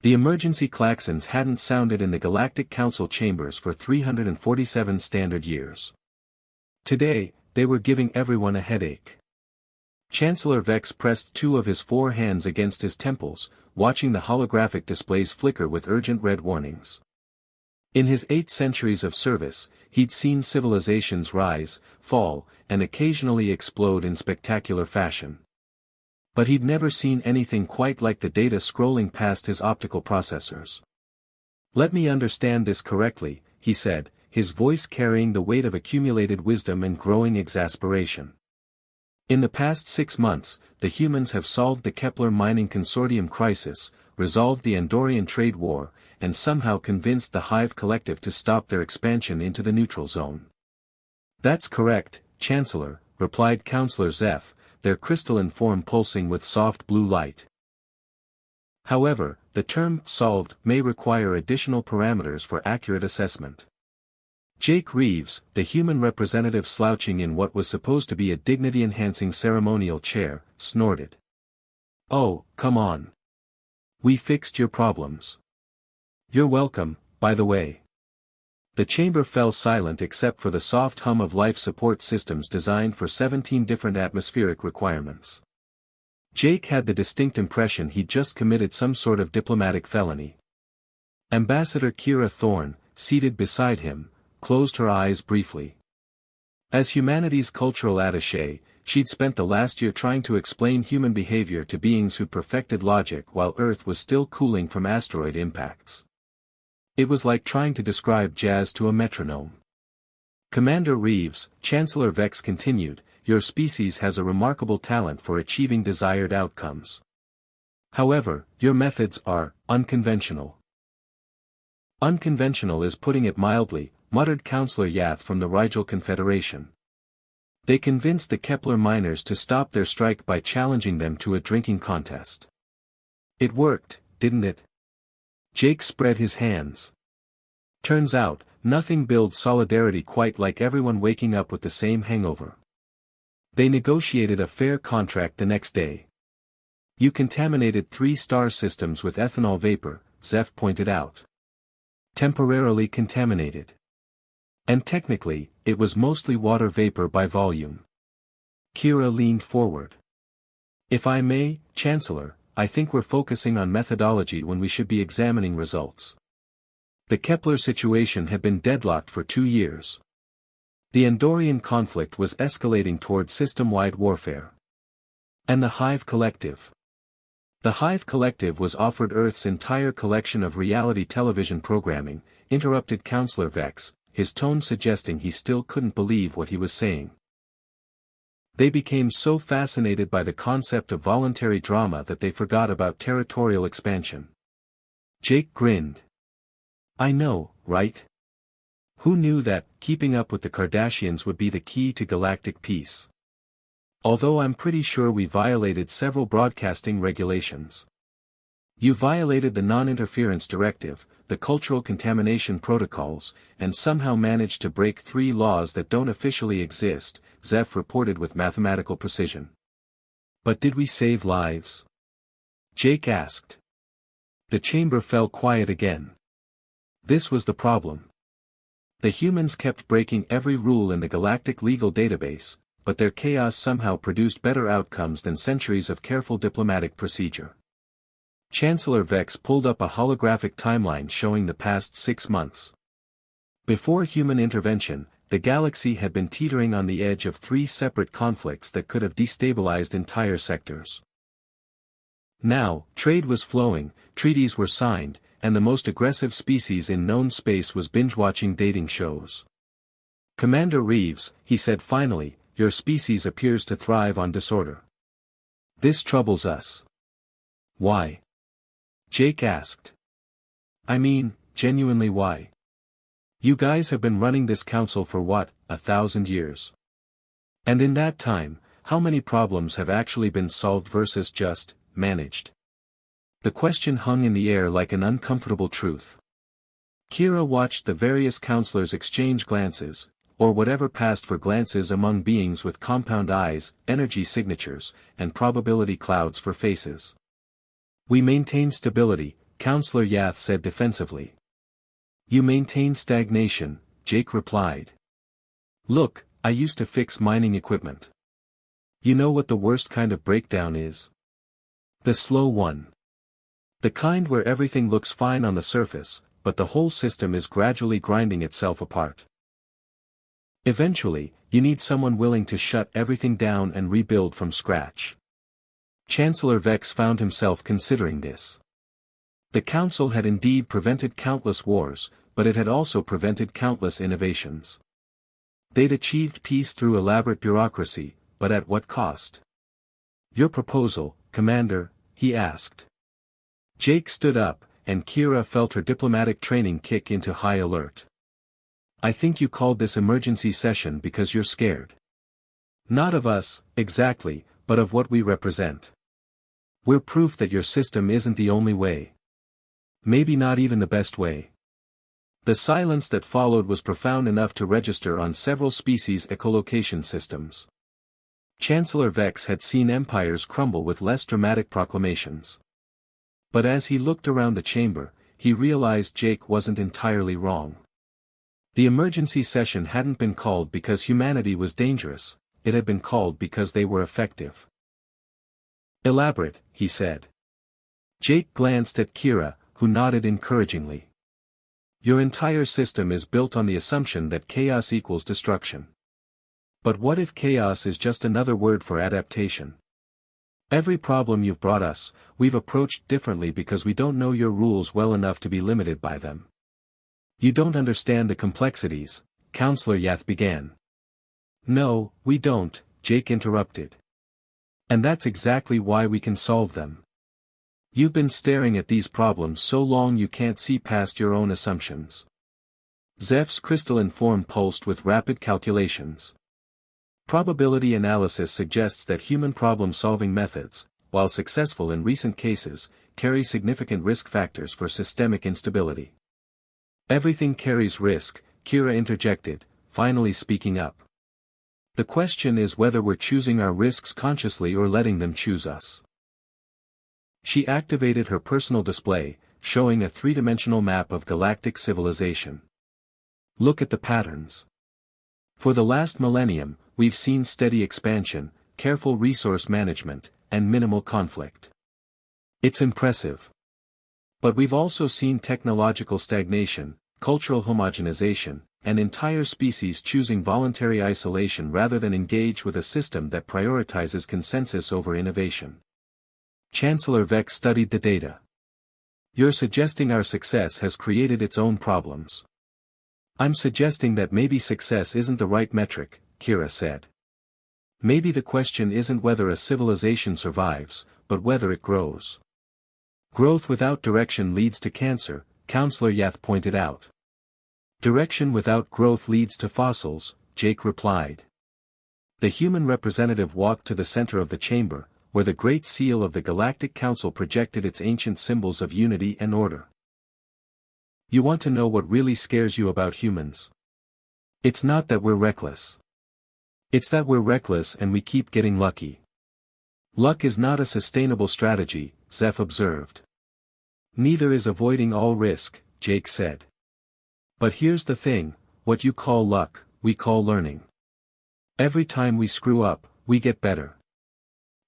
The emergency klaxons hadn't sounded in the Galactic Council chambers for 347 standard years. Today, they were giving everyone a headache. Chancellor Vex pressed two of his 4 hands against his temples, watching the holographic displays flicker with urgent red warnings. In his 8 centuries of service, he'd seen civilizations rise, fall, and occasionally explode in spectacular fashion. But he'd never seen anything quite like the data scrolling past his optical processors. "Let me understand this correctly," he said, his voice carrying the weight of accumulated wisdom and growing exasperation. "In the past 6 months, the humans have solved the Kepler Mining Consortium crisis, resolved the Andorian trade war, and somehow convinced the Hive Collective to stop their expansion into the neutral zone." "That's correct, Chancellor," replied Counselor Zeph, their crystalline form pulsing with soft blue light. "However, the term solved may require additional parameters for accurate assessment." Jake Reeves, the human representative slouching in what was supposed to be a dignity-enhancing ceremonial chair, snorted. "Oh, come on. We fixed your problems. You're welcome, by the way." The chamber fell silent except for the soft hum of life support systems designed for 17 different atmospheric requirements. Jake had the distinct impression he'd just committed some sort of diplomatic felony. Ambassador Kira Thorne, seated beside him, closed her eyes briefly. As humanity's cultural attaché, she'd spent the last year trying to explain human behavior to beings who perfected logic while Earth was still cooling from asteroid impacts. It was like trying to describe jazz to a metronome. "Commander Reeves," Chancellor Vex continued, "your species has a remarkable talent for achieving desired outcomes. However, your methods are unconventional." "Unconventional is putting it mildly," muttered Counselor Yath from the Rigel Confederation. "They convinced the Kepler miners to stop their strike by challenging them to a drinking contest. It worked, didn't it?" Jake spread his hands. "Turns out, nothing builds solidarity quite like everyone waking up with the same hangover. They negotiated a fair contract the next day. You contaminated 3 star systems with ethanol vapor," Zeph pointed out. "Temporarily contaminated. And technically, it was mostly water vapor by volume." Kira leaned forward. "If I may, Chancellor, I think we're focusing on methodology when we should be examining results. The Kepler situation had been deadlocked for 2 years. The Andorian conflict was escalating toward system-wide warfare. And the Hive Collective. The Hive Collective was offered Earth's entire collection of reality television programming," interrupted Counselor Vex, his tone suggesting he still couldn't believe what he was saying. "They became so fascinated by the concept of voluntary drama that they forgot about territorial expansion." Jake grinned. "I know, right? Who knew that keeping up with the Kardashians would be the key to galactic peace? Although I'm pretty sure we violated several broadcasting regulations. You violated the non-interference directive, the cultural contamination protocols, and somehow managed to break 3 laws that don't officially exist," Zeph reported with mathematical precision. "But did we save lives?" Jake asked. The chamber fell quiet again. This was the problem. The humans kept breaking every rule in the galactic legal database, but their chaos somehow produced better outcomes than centuries of careful diplomatic procedure. Chancellor Vex pulled up a holographic timeline showing the past 6 months. Before human intervention, the galaxy had been teetering on the edge of 3 separate conflicts that could have destabilized entire sectors. Now, trade was flowing, treaties were signed, and the most aggressive species in known space was binge-watching dating shows. "Commander Reeves," he said finally, "your species appears to thrive on disorder. This troubles us." "Why?" Jake asked. "I mean, genuinely why? You guys have been running this council for what, 1,000 years? And in that time, how many problems have actually been solved versus just managed?" The question hung in the air like an uncomfortable truth. Kira watched the various counselors exchange glances, or whatever passed for glances among beings with compound eyes, energy signatures, and probability clouds for faces. "We maintain stability," Counselor Yath said defensively. You maintain stagnation, Jake replied. Look, I used to fix mining equipment. You know what the worst kind of breakdown is? The slow one. The kind where everything looks fine on the surface, but the whole system is gradually grinding itself apart. Eventually, you need someone willing to shut everything down and rebuild from scratch. Chancellor Vex found himself considering this. The Council had indeed prevented countless wars, but it had also prevented countless innovations. They'd achieved peace through elaborate bureaucracy, but at what cost? Your proposal, Commander, he asked. Jake stood up, and Kira felt her diplomatic training kick into high alert. I think you called this emergency session because you're scared. Not of us, exactly, but of what we represent. We're proof that your system isn't the only way. Maybe not even the best way. The silence that followed was profound enough to register on several species' echolocation systems. Chancellor Vex had seen empires crumble with less dramatic proclamations. But as he looked around the chamber, he realized Jake wasn't entirely wrong. The emergency session hadn't been called because humanity was dangerous, it had been called because they were effective. Elaborate, he said. Jake glanced at Kira, who nodded encouragingly. Your entire system is built on the assumption that chaos equals destruction. But what if chaos is just another word for adaptation? Every problem you've brought us, we've approached differently because we don't know your rules well enough to be limited by them. You don't understand the complexities, Counselor Yath began. No, we don't, Jake interrupted. And that's exactly why we can solve them. You've been staring at these problems so long you can't see past your own assumptions. Zeph's crystalline form pulsed with rapid calculations. Probability analysis suggests that human problem-solving methods, while successful in recent cases, carry significant risk factors for systemic instability. Everything carries risk, Kira interjected, finally speaking up. The question is whether we're choosing our risks consciously or letting them choose us. She activated her personal display, showing a three-dimensional map of galactic civilization. Look at the patterns. For the last millennium, we've seen steady expansion, careful resource management, and minimal conflict. It's impressive. But we've also seen technological stagnation, cultural homogenization, and entire species choosing voluntary isolation rather than engage with a system that prioritizes consensus over innovation. Chancellor Vex studied the data. You're suggesting our success has created its own problems. I'm suggesting that maybe success isn't the right metric, Kira said. Maybe the question isn't whether a civilization survives, but whether it grows. Growth without direction leads to cancer, Counselor Yath pointed out. Direction without growth leads to fossils, Jake replied. The human representative walked to the center of the chamber, where the Great Seal of the Galactic Council projected its ancient symbols of unity and order. You want to know what really scares you about humans? It's not that we're reckless. It's that we're reckless and we keep getting lucky. Luck is not a sustainable strategy, Zeph observed. Neither is avoiding all risk, Jake said. But here's the thing, what you call luck, we call learning. Every time we screw up, we get better.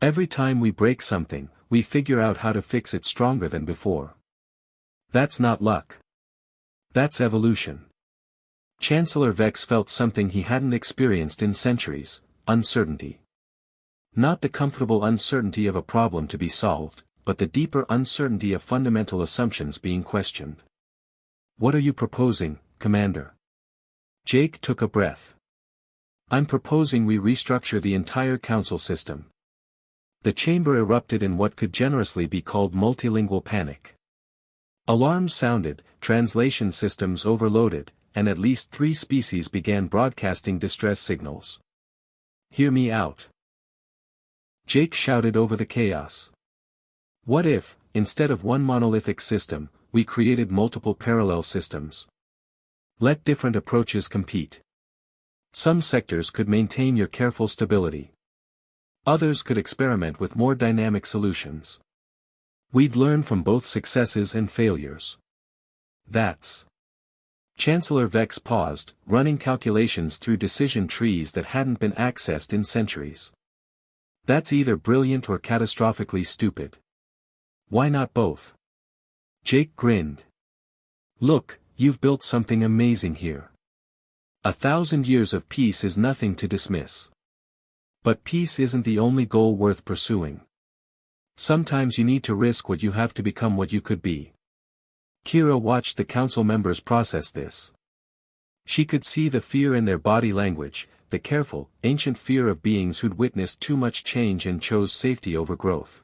Every time we break something, we figure out how to fix it stronger than before. That's not luck. That's evolution. Chancellor Vex felt something he hadn't experienced in centuries, uncertainty. Not the comfortable uncertainty of a problem to be solved, but the deeper uncertainty of fundamental assumptions being questioned. What are you proposing, Commander? Jake took a breath. I'm proposing we restructure the entire council system. The chamber erupted in what could generously be called multilingual panic. Alarms sounded, translation systems overloaded, and at least 3 species began broadcasting distress signals. Hear me out. Jake shouted over the chaos. What if, instead of one monolithic system, we created multiple parallel systems? Let different approaches compete. Some sectors could maintain your careful stability. Others could experiment with more dynamic solutions. We'd learn from both successes and failures. That's. Chancellor Vex paused, running calculations through decision trees that hadn't been accessed in centuries. That's either brilliant or catastrophically stupid. Why not both? Jake grinned. Look, you've built something amazing here. 1,000 years of peace is nothing to dismiss. But peace isn't the only goal worth pursuing. Sometimes you need to risk what you have to become what you could be. Kira watched the council members process this. She could see the fear in their body language, the careful, ancient fear of beings who'd witnessed too much change and chose safety over growth.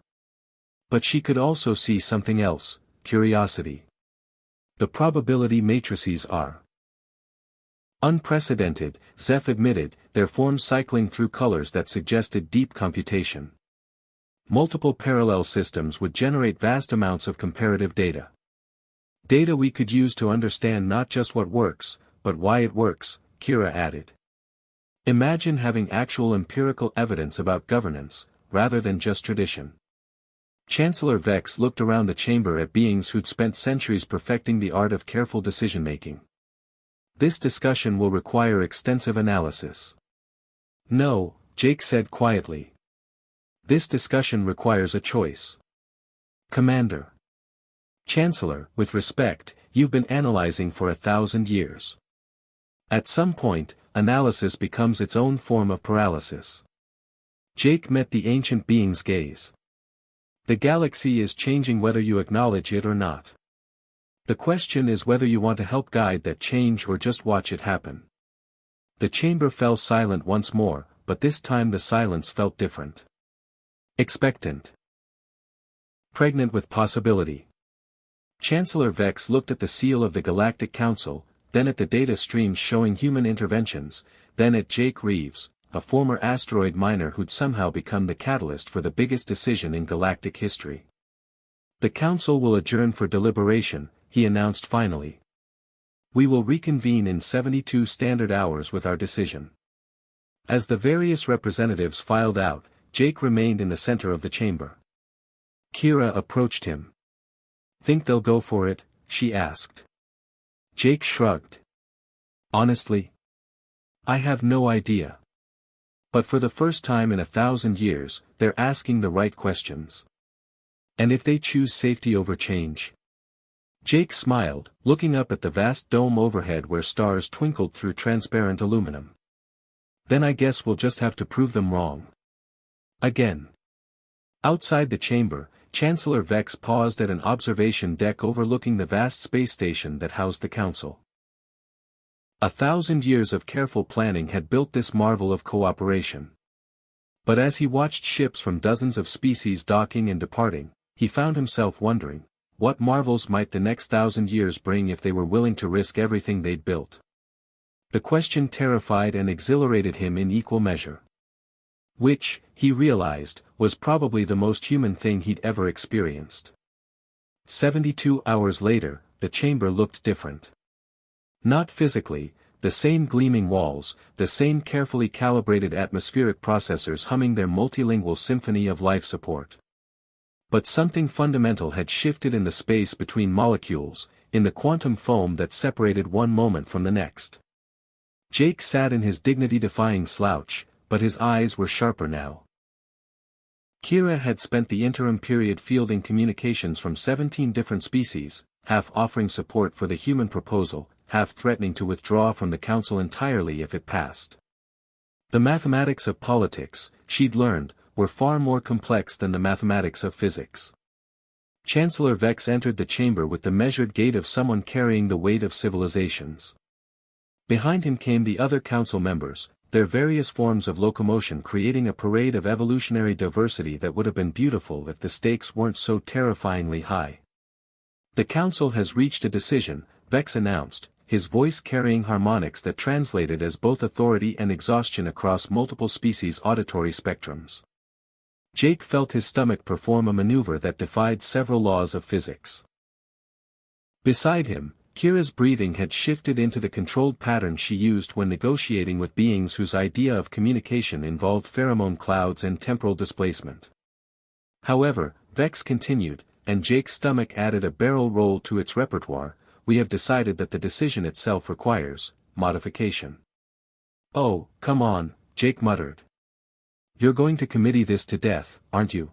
But she could also see something else, curiosity. The probability matrices are unprecedented, Zeph admitted, their forms cycling through colors that suggested deep computation. Multiple parallel systems would generate vast amounts of comparative data. Data we could use to understand not just what works, but why it works, Kira added. Imagine having actual empirical evidence about governance, rather than just tradition. Chancellor Vex looked around the chamber at beings who'd spent centuries perfecting the art of careful decision-making. This discussion will require extensive analysis. No, Jake said quietly. This discussion requires a choice. Commander. Chancellor, with respect, you've been analyzing for 1,000 years. At some point, analysis becomes its own form of paralysis. Jake met the ancient being's gaze. The galaxy is changing whether you acknowledge it or not. The question is whether you want to help guide that change or just watch it happen. The chamber fell silent once more, but this time the silence felt different. Expectant. Pregnant with possibility. Chancellor Vex looked at the seal of the Galactic Council, then at the data streams showing human interventions, then at Jake Reeves, a former asteroid miner who'd somehow become the catalyst for the biggest decision in galactic history. The Council will adjourn for deliberation, he announced finally. We will reconvene in 72 standard hours with our decision. As the various representatives filed out, Jake remained in the center of the chamber. Kira approached him. Think they'll go for it? She asked. Jake shrugged. Honestly? I have no idea. But for the first time in 1,000 years, they're asking the right questions. And if they choose safety over change? Jake smiled, looking up at the vast dome overhead where stars twinkled through transparent aluminum. Then I guess we'll just have to prove them wrong. Again. Outside the chamber, Chancellor Vex paused at an observation deck overlooking the vast space station that housed the Council. 1,000 years of careful planning had built this marvel of cooperation. But as he watched ships from dozens of species docking and departing, he found himself wondering, what marvels might the next 1,000 years bring if they were willing to risk everything they'd built? The question terrified and exhilarated him in equal measure. Which, he realized, was probably the most human thing he'd ever experienced. 72 hours later, the chamber looked different. Not physically, the same gleaming walls, the same carefully calibrated atmospheric processors humming their multilingual symphony of life support. But something fundamental had shifted in the space between molecules, in the quantum foam that separated one moment from the next. Jake sat in his dignity-defying slouch, but his eyes were sharper now. Kira had spent the interim period fielding communications from 17 different species, half offering support for the human proposal, half threatening to withdraw from the Council entirely if it passed. The mathematics of politics, she'd learned, were far more complex than the mathematics of physics. Chancellor Vex entered the chamber with the measured gait of someone carrying the weight of civilizations. Behind him came the other council members, their various forms of locomotion creating a parade of evolutionary diversity that would have been beautiful if the stakes weren't so terrifyingly high. The council has reached a decision, Vex announced, his voice carrying harmonics that translated as both authority and exhaustion across multiple species' auditory spectrums. Jake felt his stomach perform a maneuver that defied several laws of physics. Beside him, Kira's breathing had shifted into the controlled pattern she used when negotiating with beings whose idea of communication involved pheromone clouds and temporal displacement. However, Vex continued, and Jake's stomach added a barrel roll to its repertoire, we have decided that the decision itself requires modification. Oh, come on, Jake muttered. You're going to committee this to death, aren't you?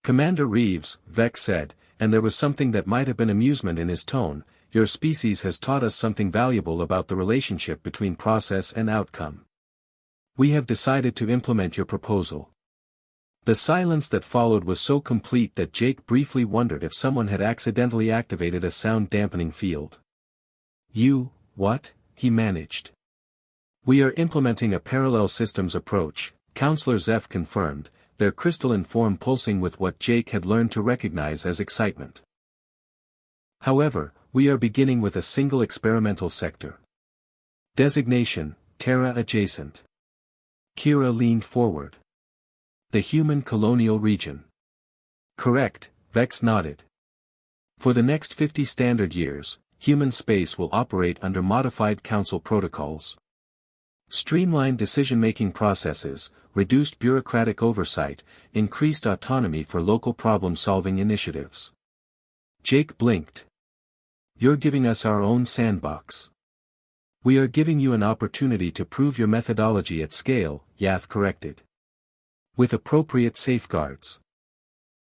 Commander Reeves, Vex said, and there was something that might have been amusement in his tone. Your species has taught us something valuable about the relationship between process and outcome. We have decided to implement your proposal. The silence that followed was so complete that Jake briefly wondered if someone had accidentally activated a sound-dampening field. You, what? He managed. We are implementing a parallel systems approach, Counselor Zeph confirmed, their crystalline form pulsing with what Jake had learned to recognize as excitement. However, we are beginning with a single experimental sector. Designation, Terra Adjacent. Kira leaned forward. The human colonial region. Correct, Vex nodded. For the next 50 standard years, human space will operate under modified council protocols. Streamlined decision-making processes, reduced bureaucratic oversight, increased autonomy for local problem-solving initiatives. Jake blinked. You're giving us our own sandbox. We are giving you an opportunity to prove your methodology at scale, Yath corrected. With appropriate safeguards.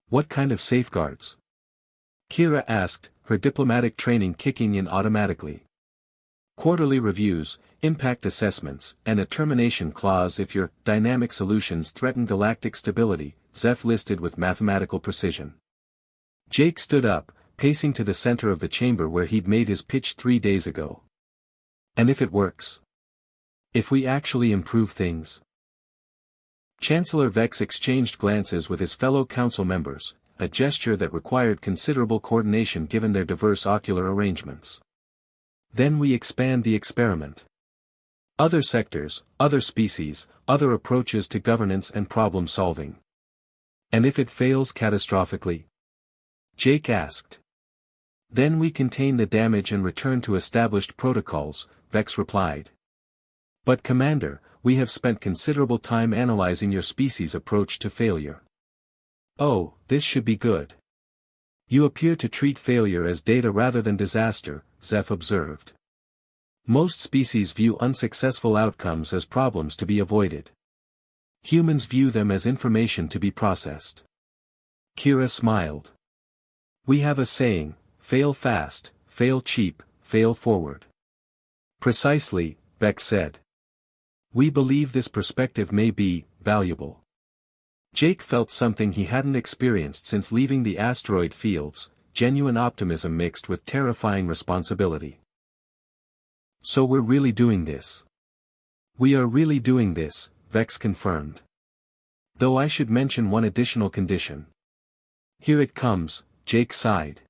What kind of safeguards? Kira asked, her diplomatic training kicking in automatically. Quarterly reviews, impact assessments, and a termination clause if your dynamic solutions threaten galactic stability, Zeph listed with mathematical precision. Jake stood up, pacing to the center of the chamber where he'd made his pitch 3 days ago. And if it works? If we actually improve things? Chancellor Vex exchanged glances with his fellow council members, a gesture that required considerable coordination given their diverse ocular arrangements. Then we expand the experiment. Other sectors, other species, other approaches to governance and problem solving. And if it fails catastrophically? Jake asked. Then we contain the damage and return to established protocols, Vex replied. But Commander, we have spent considerable time analyzing your species' approach to failure. Oh, this should be good. You appear to treat failure as data rather than disaster, Zeph observed. Most species view unsuccessful outcomes as problems to be avoided. Humans view them as information to be processed. Kira smiled. We have a saying, fail fast, fail cheap, fail forward. Precisely, Vex said. We believe this perspective may be valuable. Jake felt something he hadn't experienced since leaving the asteroid fields, genuine optimism mixed with terrifying responsibility. So we're really doing this. We are really doing this, Vex confirmed. Though I should mention one additional condition. Here it comes, Jake sighed.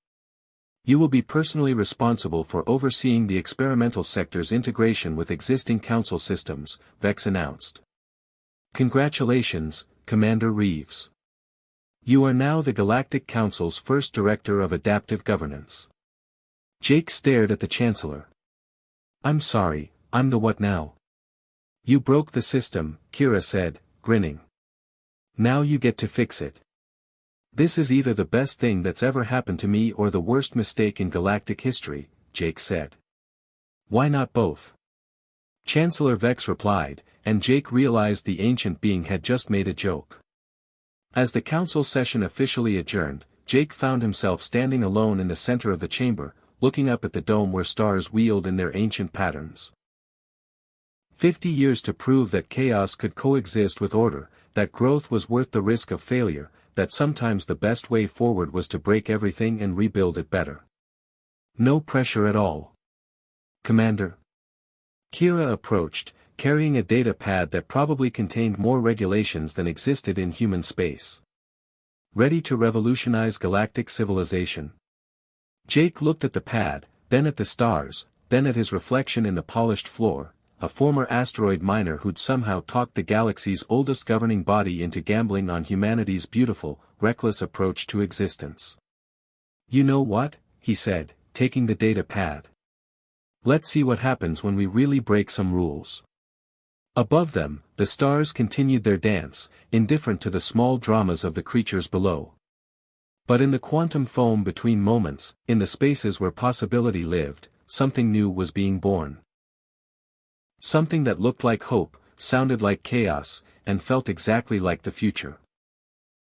You will be personally responsible for overseeing the experimental sector's integration with existing council systems, Vex announced. Congratulations, Commander Reeves. You are now the Galactic Council's first Director of Adaptive Governance. Jake stared at the Chancellor. I'm sorry, I'm the what now? You broke the system, Kira said, grinning. Now you get to fix it. This is either the best thing that's ever happened to me or the worst mistake in galactic history, Jake said. Why not both? Chancellor Vex replied, and Jake realized the ancient being had just made a joke. As the council session officially adjourned, Jake found himself standing alone in the center of the chamber, looking up at the dome where stars wheeled in their ancient patterns. 50 years to prove that chaos could coexist with order, that growth was worth the risk of failure, that sometimes the best way forward was to break everything and rebuild it better. No pressure at all. Commander. Kira approached, carrying a data pad that probably contained more regulations than existed in human space. Ready to revolutionize galactic civilization. Jake looked at the pad, then at the stars, then at his reflection in the polished floor, a former asteroid miner who'd somehow talked the galaxy's oldest governing body into gambling on humanity's beautiful, reckless approach to existence. You know what? He said, taking the data pad. Let's see what happens when we really break some rules. Above them, the stars continued their dance, indifferent to the small dramas of the creatures below. But in the quantum foam between moments, in the spaces where possibility lived, something new was being born. Something that looked like hope, sounded like chaos, and felt exactly like the future.